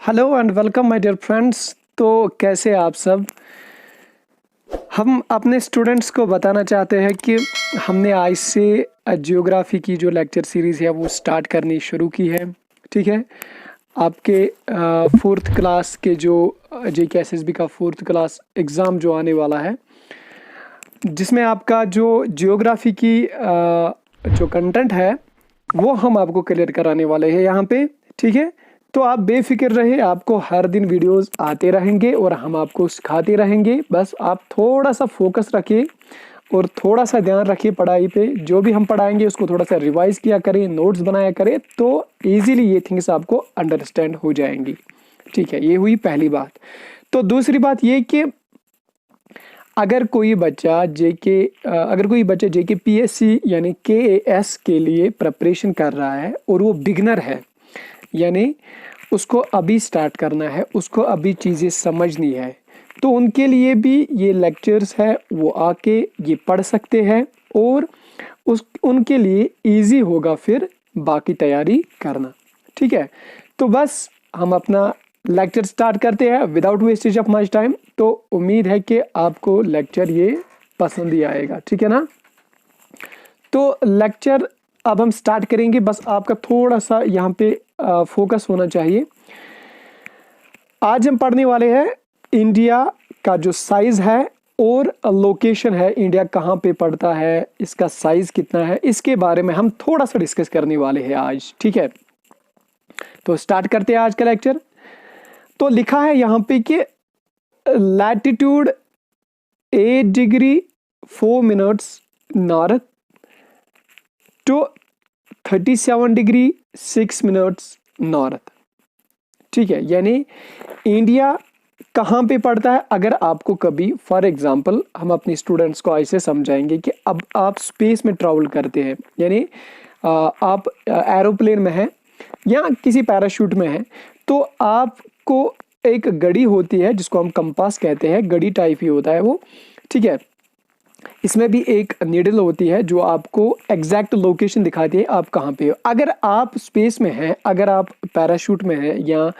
Hello and welcome my dear friends. तो कैसे आप सब। हम अपने स्टूडेंट्स को बताना चाहते हैं कि हमने आज से जियोग्राफी की जो लेक्चर सीरीज़ है वो स्टार्ट करनी शुरू की है। ठीक है, आपके फोर्थ क्लास के जो JKSSB का फोर्थ क्लास एग्ज़ाम जो आने वाला है, जिसमें आपका जो जियोग्राफी की जो कंटेंट है वो हम आपको क्लियर कराने वाले हैं यहाँ पे। ठीक है, तो आप बेफिक्र रहे, आपको हर दिन वीडियोस आते रहेंगे और हम आपको सिखाते रहेंगे। बस आप थोड़ा सा फोकस रखिए और थोड़ा सा ध्यान रखिए पढ़ाई पे। जो भी हम पढ़ाएंगे उसको थोड़ा सा रिवाइज किया करें, नोट्स बनाया करें, तो इजीली ये थिंग्स आपको अंडरस्टैंड हो जाएंगी। ठीक है, ये हुई पहली बात। तो दूसरी बात ये कि अगर कोई बच्चा JKPSC यानी KAS के लिए प्रिपरेशन कर रहा है और वो बिगनर है, यानी उसको अभी स्टार्ट करना है, उसको अभी चीज़ें समझनी है, तो उनके लिए भी ये लेक्चर्स है, वो आके ये पढ़ सकते हैं और उनके लिए इजी होगा फिर बाकी तैयारी करना। ठीक है, तो बस हम अपना लेक्चर स्टार्ट करते हैं without wastage of much time. तो उम्मीद है कि आपको लेक्चर ये पसंद ही आएगा। ठीक है ना, तो लेक्चर अब हम स्टार्ट करेंगे। बस आपका थोड़ा सा यहाँ पे फोकस होना चाहिए। आज हम पढ़ने वाले हैं इंडिया का जो साइज है और लोकेशन है, इंडिया कहाँ पे पड़ता है, इसका साइज कितना है, इसके बारे में हम थोड़ा सा डिस्कस करने वाले हैं आज। ठीक है, तो स्टार्ट करते हैं आज का लेक्चर। तो लिखा है यहाँ पे कि latitude 8 degree 4 minutes north to 37 degree 6 minutes north. ठीक है, यानी इंडिया कहाँ पे पड़ता है। अगर आपको कभी, फॉर एग्जांपल, हम अपने स्टूडेंट्स को ऐसे समझाएंगे कि अब आप स्पेस में ट्रैवल करते हैं, यानी आप एरोप्लेन में हैं या किसी पैराशूट में हैं, तो आपको एक घड़ी होती है जिसको हम कंपास कहते हैं, घड़ी टाइप ही होता है वो। ठीक है, इसमें भी एक नीडल होती है जो आपको एग्जैक्ट लोकेशन दिखाती है आप कहाँ पे हो। अगर आप स्पेस में हैं, अगर आप पैराशूट में हैं या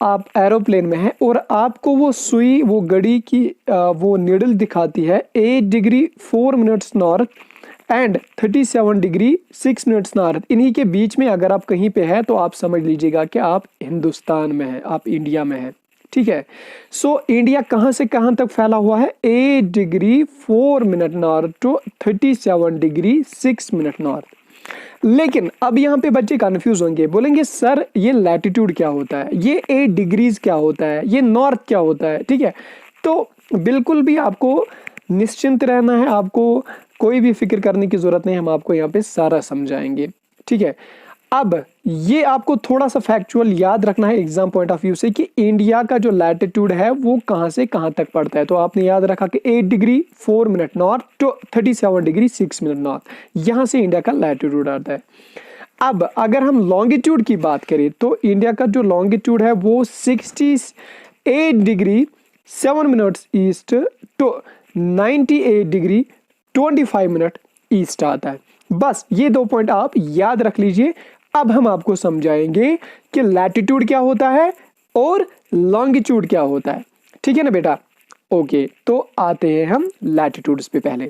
आप एरोप्लेन में हैं और आपको वो सुई, वो घड़ी की वो नीडल दिखाती है 8 degree 4 minutes north and 37 degree 6 minutes north, इन्हीं के बीच में अगर आप कहीं पे हैं तो आप समझ लीजिएगा कि आप हिंदुस्तान में हैं, आप इंडिया में हैं। ठीक है, सो इंडिया कहाँ से कहाँ तक फैला हुआ है, 8 degree 4 minute north to 37 degree 6 minute north. लेकिन अब यहाँ पे बच्चे कंफ्यूज होंगे, बोलेंगे सर ये लैटिट्यूड क्या होता है, ये 8 डिग्रीज क्या होता है, ये नॉर्थ क्या होता है। ठीक है, तो बिल्कुल भी आपको निश्चिंत रहना है, आपको कोई भी फिक्र करने की जरूरत नहीं, हम आपको यहाँ पे सारा समझाएंगे। ठीक है, अब ये आपको थोड़ा सा फैक्चुअल याद रखना है एग्जाम पॉइंट ऑफ व्यू से कि इंडिया का जो लैटिट्यूड है वो कहाँ से कहाँ तक पड़ता है। तो आपने याद रखा कि 8 degree 4 minute north to 37 degree 6 minute north, यहाँ से इंडिया का लैटिट्यूड आता है। अब अगर हम लॉन्गिट्यूड की बात करें तो इंडिया का जो लॉन्गिट्यूड है वो 68 degree 7 minutes east to 98 degree 25 minute east आता है। बस ये 2 पॉइंट आप याद रख लीजिए। अब हम आपको समझाएंगे कि लैटिट्यूड क्या होता है और लॉन्गिट्यूड क्या होता है। ठीक है ना बेटा, ओके। तो आते हैं हम लैटिट्यूड्स पे। पहले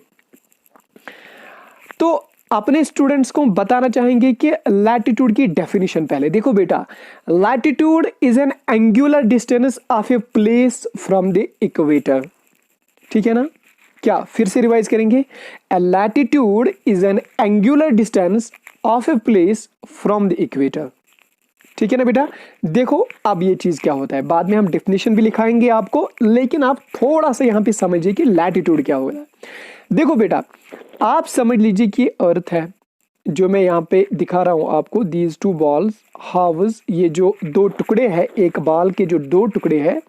तो अपने स्टूडेंट्स को बताना चाहेंगे कि लैटिट्यूड की डेफिनेशन पहले देखो बेटा। Latitude is an angular distance of a place from the equator. ठीक है ना, क्या फिर से रिवाइज करेंगे। A latitude is an angular distance of a place from the equator. ठीक है ना बेटा, देखो अब ये चीज क्या होता है, बाद में हम डेफिनेशन भी लिखाएंगे आपको, लेकिन आप थोड़ा सा यहां पे समझिए कि लैटिट्यूड क्या होगा। देखो बेटा, आप समझ लीजिए कि अर्थ है, जो मैं यहाँ पे दिखा रहा हूं आपको, दीज 2 बॉल्स हाउस, ये जो 2 टुकड़े हैं, एक बाल के जो 2 टुकड़े हैं।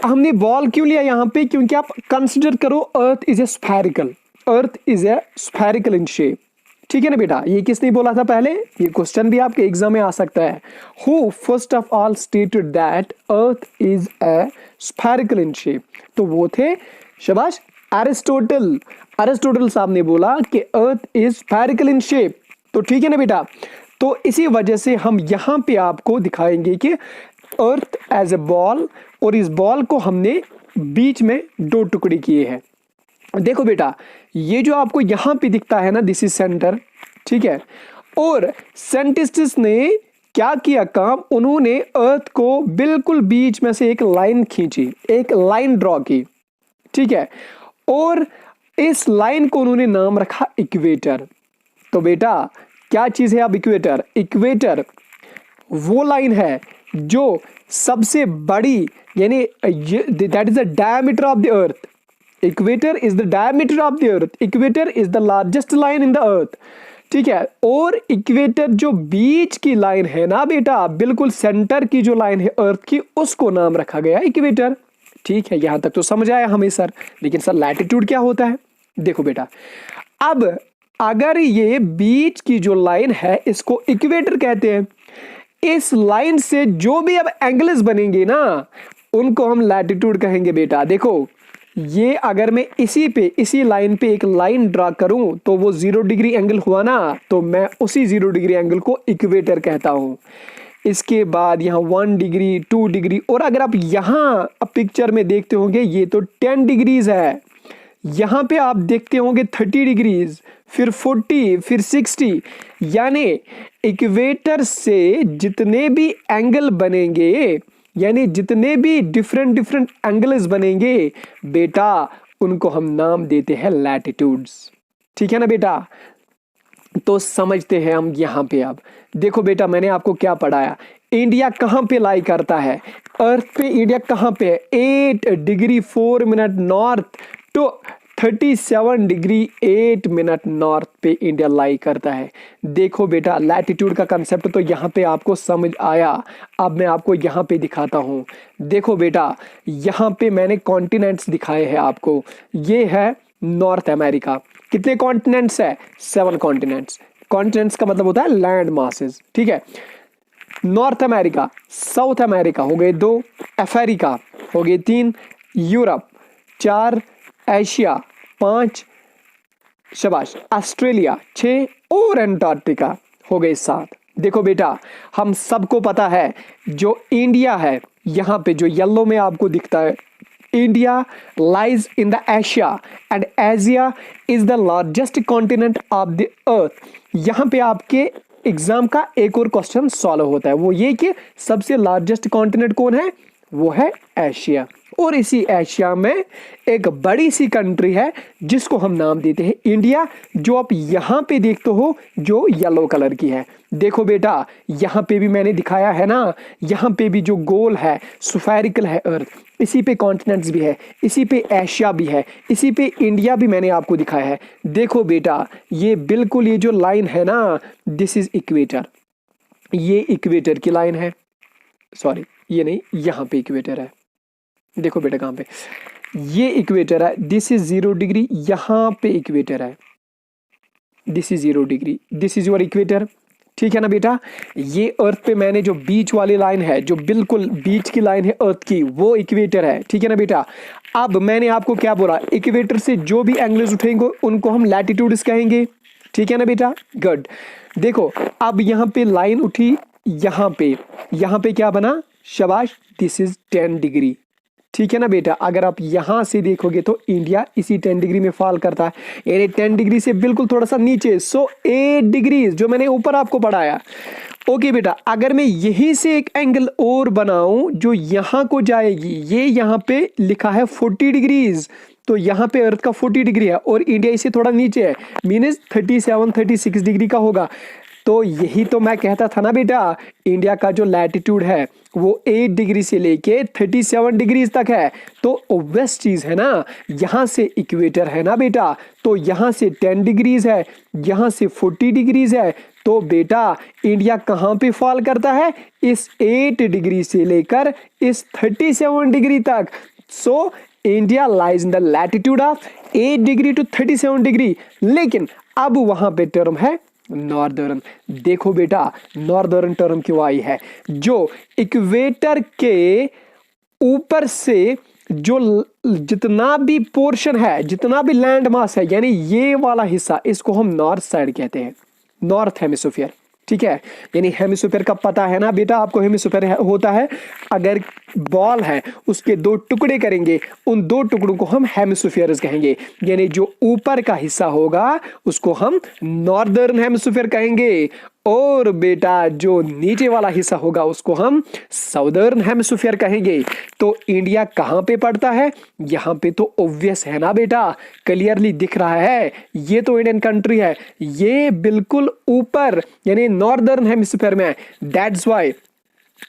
हमने बॉल क्यों लिया यहाँ पे, क्योंकि आप कंसिडर करो earth is a spherical, earth is a spherical in shape. ठीक है ना बेटा, ये किसने बोला था पहले, ये क्वेश्चन भी आपके एग्जाम में आ सकता है। Who first of all stated that earth is a spherical in shape, तो वो थे, शाबाश, एरिस्टोटल। एरिस्टोटल साहब ने बोला कि earth is spherical in shape. तो ठीक है ना बेटा, तो इसी वजह से हम यहां पे आपको दिखाएंगे कि अर्थ एज ए बॉल, और इस बॉल को हमने बीच में दो टुकड़े किए हैं। देखो बेटा, ये जो आपको यहां पे दिखता है ना, दिस इज सेंटर, ठीक है। और साइंटिस्ट्स ने क्या किया काम, उन्होंने अर्थ को बिल्कुल बीच में से एक लाइन खींची, एक लाइन ड्रॉ की, ठीक है। और इस लाइन को उन्होंने नाम रखा इक्वेटर। तो बेटा क्या चीज है अब इक्वेटर? इक्वेटर वो लाइन है जो सबसे बड़ी, यानी that is the diameter of the earth. Equator is the diameter of the earth, equator is the largest line in the earth, ठीक है। और इक्वेटर जो बीच की लाइन है ना बेटा, बिल्कुल सेंटर की जो लाइन है अर्थ की, उसको नाम रखा गया इक्वेटर, ठीक है। यहां तक तो समझ आया हमें सर, लेकिन सर लैटिट्यूड क्या होता है? देखो बेटा, अब अगर ये बीच की जो लाइन है इसको इक्वेटर कहते हैं, इस लाइन से जो भी अब एंगल्स बनेंगे ना उनको हम लैटिट्यूड कहेंगे बेटा। देखो ये अगर मैं इसी लाइन पे एक लाइन ड्रा करूं तो वो 0 डिग्री एंगल हुआ ना, तो मैं उसी 0 डिग्री एंगल को इक्वेटर कहता हूं। इसके बाद यहाँ 1 डिग्री, 2 डिग्री, और अगर आप यहाँ पिक्चर में देखते होंगे ये तो 10 डिग्रीज है, यहाँ पे आप देखते होंगे 30 डिग्रीज, फिर 40, फिर 60, यानी इक्वेटर से जितने भी एंगल बनेंगे, यानी जितने भी डिफरेंट एंगल्स बनेंगे बेटा, उनको हम नाम देते हैं लैटिट्यूड्स, ठीक है ना बेटा। तो समझते हैं हम यहां पे। अब देखो बेटा, मैंने आपको क्या पढ़ाया, इंडिया कहां पे लाई करता है, अर्थ पे इंडिया कहां पे है, 8 degree 4 minute north to 37 degree 8 minute north पे इंडिया लाई करता है। देखो बेटा, लैटिट्यूड का कंसेप्ट तो यहाँ पे आपको समझ आया। अब मैं आपको यहाँ पे दिखाता हूँ। देखो बेटा, यहाँ पे मैंने कॉन्टिनेंट्स दिखाए हैं आपको। ये है नॉर्थ अमेरिका, कितने कॉन्टिनेंट्स है? 7 कॉन्टिनेंट्स। कॉन्टिनेंट्स का मतलब होता है लैंड मासेस, ठीक है। नॉर्थ अमेरिका, साउथ अमेरिका हो गए 2, अफ्रीका हो गए 3, यूरोप 4, एशिया 5, शाबाश, ऑस्ट्रेलिया 6 और अंटार्कटिका हो गए 7। देखो बेटा, हम सबको पता है जो इंडिया है, यहां पे जो येलो में आपको दिखता है, India lies in the Asia and Asia is the largest continent of the earth. यहां पे आपके एग्जाम का एक और क्वेश्चन सॉल्व होता है, वो ये कि सबसे लार्जेस्ट कॉन्टिनेंट कौन है? वो है एशिया। और इसी एशिया में एक बड़ी सी कंट्री है जिसको हम नाम देते हैं इंडिया, जो आप यहां पे देखते हो जो येलो कलर की है। देखो बेटा, यहां पे भी मैंने दिखाया है ना, यहां पे भी जो गोल है, स्फेरिकल है अर्थ, इसी पे कॉन्टिनेंट्स भी है, इसी पे एशिया भी है, इसी पे इंडिया भी मैंने आपको दिखाया है। देखो बेटा, ये बिल्कुल ये जो लाइन है ना, दिस इज इक्वेटर, ये इक्वेटर की लाइन है, सॉरी ये नहीं, यहां पे इक्वेटर है। देखो बेटा कहां पे, ये इक्वेटर है, दिस इज 0 डिग्री, यहां पे इक्वेटर है, this is 0 degree, this is your equator, ठीक है ना बेटा। ये अर्थ पे मैंने जो बीच वाली लाइन है, जो बिल्कुल बीच की लाइन है अर्थ की, वो इक्वेटर है, ठीक है ना बेटा। अब मैंने आपको क्या बोला, इक्वेटर से जो भी एंगल्स उठेंगे उनको हम लैटिट्यूड्स कहेंगे, ठीक है ना बेटा। गुड। देखो अब यहाँ पे लाइन उठी, यहाँ पे क्या बना, शाबाश, दिस इज 10 डिग्री, ठीक है ना बेटा। अगर आप यहां से देखोगे तो इंडिया इसी 10 डिग्री में फॉल करता है, यानी 10 डिग्री से बिल्कुल थोड़ा सा नीचे, सो 8 डिग्री जो मैंने ऊपर आपको पढ़ाया। ओके बेटा, अगर मैं यहीं से एक एंगल और बनाऊं जो यहां को जाएगी, ये यहां पे लिखा है 40 डिग्रीज, तो यहां पे अर्थ का 40 डिग्री है और इंडिया इससे थोड़ा नीचे है, मीन्स 37-36 डिग्री का होगा। तो यही तो मैं कहता था ना बेटा, इंडिया का जो लैटिट्यूड है वो 8 डिग्री से लेके 37 डिग्री तक है। तो ऑब्वियस चीज है ना, यहां से इक्वेटर है ना बेटा, तो यहां से 10 डिग्रीज है, यहां से 40 डिग्रीज है, तो बेटा इंडिया कहां पे फॉल करता है, इस 8 डिग्री से लेकर इस 37 डिग्री तक। So India lies in the latitude of 8 degree to 37 degree. लेकिन अब वहां पे टर्म है नॉर्दर्न। देखो बेटा, नॉर्दर्न टर्म क्यों आई है, जो इक्वेटर के ऊपर से जो जितना भी पोर्शन है, जितना भी लैंड मास है, यानी ये वाला हिस्सा, इसको हम नॉर्थ साइड कहते हैं, नॉर्थ हेमिस्फीयर, ठीक है, यानी हेमिस्फीयर का पता है ना बेटा आपको, हेमिस्फीयर होता है अगर बॉल है उसके दो टुकड़े करेंगे, उन दो टुकड़ों को हम हेमिस्फीयर्स कहेंगे, यानी जो ऊपर का हिस्सा होगा उसको हम नॉर्दर्न हेमिस्फीयर कहेंगे, और बेटा जो नीचे वाला हिस्सा होगा उसको हम साउदर्न हेमिस्फीयर कहेंगे। तो इंडिया कहां पे पड़ता है, यहां पे तो ऑब्वियस है ना बेटा, क्लियरली दिख रहा है, ये तो इंडियन कंट्री है, ये बिल्कुल ऊपर यानी नॉर्दर्न हेमिस्फीयर में है। दैट्स व्हाई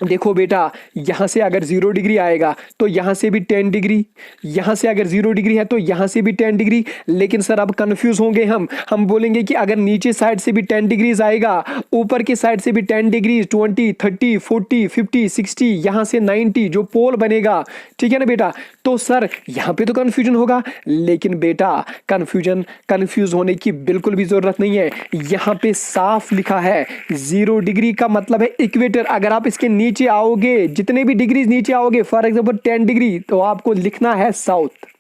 देखो बेटा, यहां से अगर 0 डिग्री आएगा तो यहां से भी 10 डिग्री, यहां से अगर 0 डिग्री है तो यहां से भी 10 डिग्री। लेकिन सर अब कंफ्यूज होंगे हम बोलेंगे कि अगर नीचे साइड से भी 10 डिग्रीज आएगा, ऊपर की साइड से भी 10 डिग्री, 20, 30, 40, 50, 60, यहां से 90 जो पोल बनेगा, ठीक है ना बेटा, तो सर यहां पे तो कंफ्यूजन होगा। लेकिन बेटा कंफ्यूज होने की बिल्कुल भी जरूरत नहीं है, यहां पे साफ लिखा है 0 डिग्री का मतलब है इक्वेटर। अगर आप इसके नीचे आओगे, जितने भी डिग्री नीचे आओगे, फॉर एग्जांपल 10 डिग्री, तो आपको लिखना है साउथ।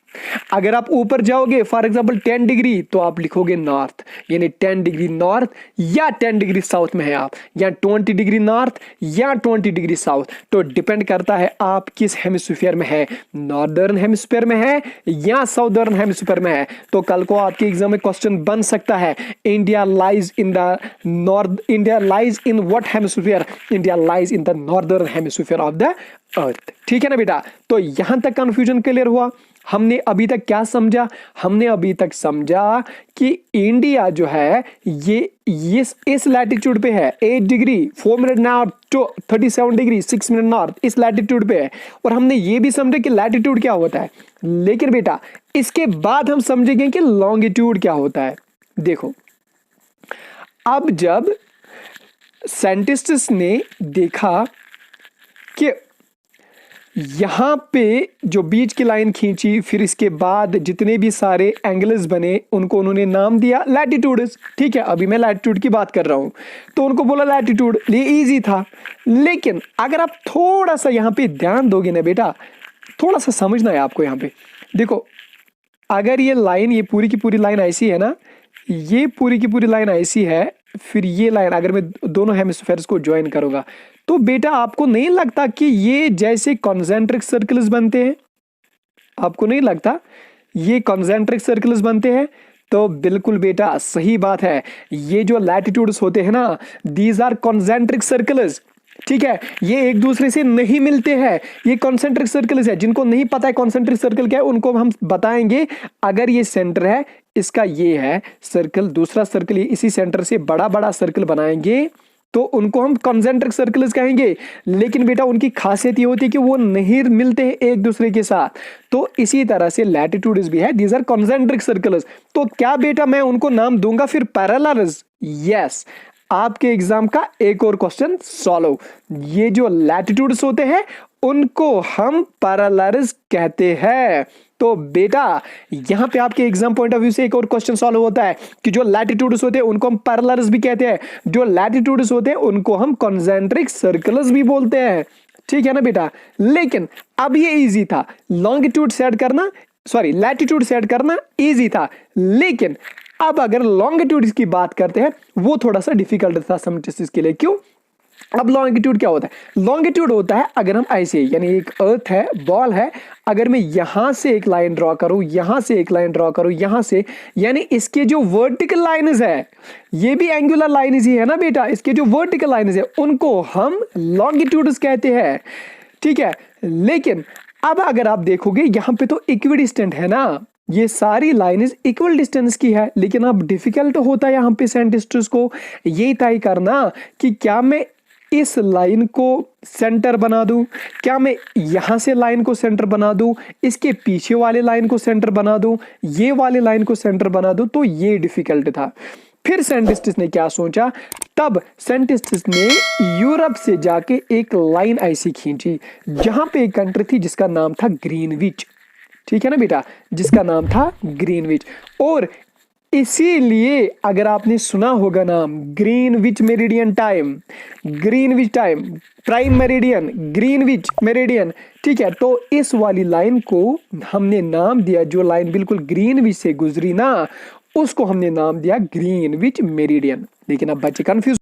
अगर आप ऊपर जाओगे फॉर एग्जांपल 10 डिग्री तो आप लिखोगे नॉर्थ, यानी 10 डिग्री नॉर्थ या 10 डिग्री साउथ में है आप, या 20 डिग्री नॉर्थ या 20 डिग्री साउथ। तो डिपेंड करता है आप किस हेमिस्फीयर में है, नॉर्दर्न हेमिस्फीयर में है या साउदर्न हेमिस्फीयर में है। तो कल को आपके एग्जाम में क्वेश्चन बन सकता है, India lies in the north, India lies in what hemisphere, India lies in the northern hemisphere of the earth. ठीक है ना बेटा, तो यहां तक कंफ्यूजन क्लियर हुआ। हमने अभी तक क्या समझा, हमने अभी तक समझा कि इंडिया जो है ये इस लैटिट्यूड पे है, 8 degree 4 minute north to 37 degree 6 minute north, इस लैटिट्यूड पे है। और हमने ये भी समझा कि लैटिट्यूड क्या होता है। लेकिन बेटा इसके बाद हम समझेंगे कि लॉन्गिट्यूड क्या होता है। देखो अब जब साइंटिस्ट्स ने देखा कि यहां पे जो बीच की लाइन खींची, फिर इसके बाद जितने भी सारे एंगल्स बने उनको उन्होंने नाम दिया लैटिट्यूड्स। ठीक है, अभी मैं लैटिट्यूड की बात कर रहा हूं, तो उनको बोला लैटिट्यूड, ये इजी था। लेकिन अगर आप थोड़ा सा यहां पे ध्यान दोगे ना बेटा, थोड़ा सा समझना है आपको। यहां पे देखो, अगर ये लाइन, ये पूरी की पूरी लाइन ऐसी है ना, ये पूरी की पूरी लाइन ऐसी है, फिर ये लाइन अगर मैं दोनों हेमिस्फीयर्स को ज्वाइन करूंगा, तो बेटा आपको नहीं लगता कि ये जैसे कॉन्सेंट्रिक सर्कल्स बनते हैं? आपको नहीं लगता ये कॉन्सेंट्रिक सर्कल्स बनते हैं? तो बिल्कुल बेटा सही बात है, ये जो लैटिट्यूड्स होते हैं ना, दीज आर कॉन्सेंट्रिक सर्कल्स। ठीक है, ये एक दूसरे से नहीं मिलते हैं, ये कॉन्सेंट्रिक सर्कल्स है। जिनको नहीं पता है कॉन्सेंट्रिक सर्कल क्या है, उनको हम बताएंगे। अगर ये सेंटर है, इसका ये है सर्कल, दूसरा सर्कल, ये इसी सेंटर से बड़ा बड़ा सर्कल बनाएंगे, तो उनको हम कॉन्सेंट्रिक सर्कल्स कहेंगे। लेकिन बेटा उनकी खासियत ये होती है कि वो नहीं मिलते हैं एक दूसरे के साथ। तो इसी तरह से लैटिट्यूड्स भी है, दीज आर कॉन्सेंट्रिक सर्कल्स। तो क्या बेटा मैं उनको नाम दूंगा फिर पैरेलल्स? यस, आपके एग्जाम का एक और क्वेश्चन सॉल्व। ये जो लैटिट्यूड्स होते हैं उनको हम पैरेलल्स कहते हैं। तो बेटा यहां पे आपके एग्जाम पॉइंट ऑफ व्यू से एक और क्वेश्चन सॉल्व होता है कि जो लैटिट्यूड्स होते हैं उनको हम पैरेलल्स भी कहते हैं, जो लैटिट्यूड्स होते हैं उनको हम कॉन्सेंट्रिक सर्कल्स भी बोलते हैं। ठीक है ना बेटा, लेकिन अब ये इजी था, लॉन्गिट्यूड सेट करना, सॉरी लैटिट्यूड सेट करना इजी था। लेकिन अब अगर लॉन्गिट्यूड की बात करते हैं, वो थोड़ा सा डिफिकल्ट था साइंटिस्ट्स के लिए। क्यों? अब लॉन्गिट्यूड क्या होता है? लॉन्गिट्यूड होता है अगर हम ऐसे, यानी एक अर्थ है, बॉल है, अगर मैं यहां से एक लाइन ड्रॉ करूं, यहां से एक लाइन ड्रॉ करूं, यहां से, यानी इसके जो वर्टिकल लाइन्स है, ये भी एंगुलर लाइन्स ही है ना बेटा, इसके जो वर्टिकल लाइन्स है उनको हम लॉन्गिट्यूड्स कहते हैं। ठीक है, लेकिन अब अगर आप देखोगे यहां पे तो इक्विडिस्टेंट है ना, ये सारी लाइन्स इक्वल डिस्टेंस की है। लेकिन अब डिफिकल्ट होता है यहां पे साइंटिस्ट्स को ये तय करना कि क्या मैं इस लाइन को सेंटर बना दूं, क्या मैं यहां से लाइन को सेंटर बना दूं, इसके पीछे वाले लाइन को सेंटर बना दूं, ये वाले लाइन को सेंटर बना दूं। तो ये डिफिकल्ट था। फिर साइंटिस्ट्स ने क्या सोचा, तब साइंटिस्ट्स ने यूरोप से जाके एक लाइन ऐसी खींची जहां पे एक कंट्री थी जिसका नाम था ग्रीनविच। ठीक है ना बेटा, जिसका नाम था ग्रीनविच। और इसीलिए अगर आपने सुना होगा नाम Greenwich meridian time, Greenwich time, prime meridian, Greenwich meridian. ठीक है, तो इस वाली लाइन को हमने नाम दिया, जो लाइन बिल्कुल ग्रीनविच से गुजरी ना, उसको हमने नाम दिया ग्रीनविच मेरिडियन। लेकिन अब बच्चे कंफ्यूज